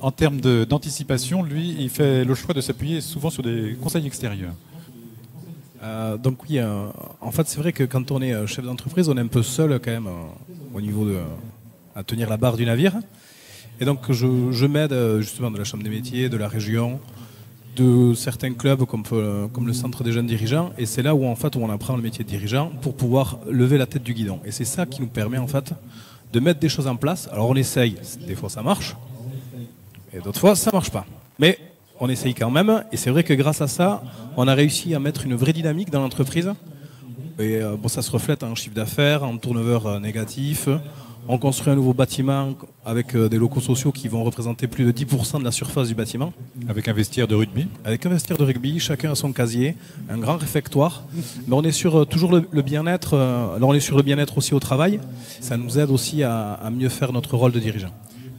En termes d'anticipation, lui, il fait le choix de s'appuyer souvent sur des conseils extérieurs. Donc oui, en fait c'est vrai que quand on est chef d'entreprise, on est un peu seul quand même au niveau à tenir la barre du navire. Et donc je m'aide justement de la Chambre des métiers, de la région, de certains clubs comme le Centre des jeunes dirigeants. Et c'est là où en fait où on apprend le métier de dirigeant pour pouvoir lever la tête du guidon. Et c'est ça qui nous permet en fait de mettre des choses en place. Alors on essaye, des fois ça marche, et d'autres fois ça marche pas. Mais on essaye quand même, et c'est vrai que grâce à ça, on a réussi à mettre une vraie dynamique dans l'entreprise. Et bon, ça se reflète en chiffre d'affaires, en turnover négatif. On construit un nouveau bâtiment avec des locaux sociaux qui vont représenter plus de 10% de la surface du bâtiment. Avec un vestiaire de rugby. Avec un vestiaire de rugby, chacun a son casier, un grand réfectoire. Mais on est sur toujours le bien-être. Alors on est sur le bien-être aussi au travail. Ça nous aide aussi à mieux faire notre rôle de dirigeant.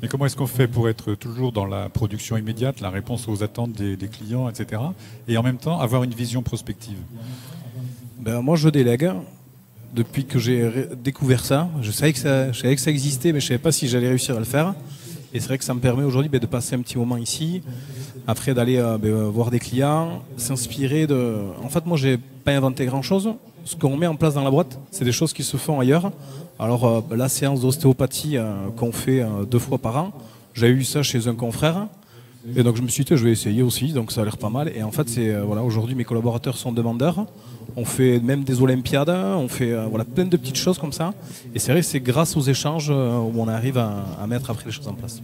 Mais comment est-ce qu'on fait pour être toujours dans la production immédiate, la réponse aux attentes des clients, etc. et en même temps avoir une vision prospective? Moi je délègue. Depuis que j'ai découvert ça, je savais que ça existait, mais je ne savais pas si j'allais réussir à le faire. Et c'est vrai que ça me permet aujourd'hui de passer un petit moment ici, après d'aller voir des clients, s'inspirer de... En fait, moi, je n'ai pas inventé grand-chose. Ce qu'on met en place dans la boîte, c'est des choses qui se font ailleurs. Alors, la séance d'ostéopathie qu'on fait 2 fois par an, j'avais eu ça chez un confrère. Et donc je me suis dit, je vais essayer aussi, donc ça a l'air pas mal. Et en fait, voilà, aujourd'hui, mes collaborateurs sont demandeurs. On fait même des olympiades, on fait voilà, plein de petites choses comme ça. Et c'est vrai que c'est grâce aux échanges où on arrive à mettre après les choses en place.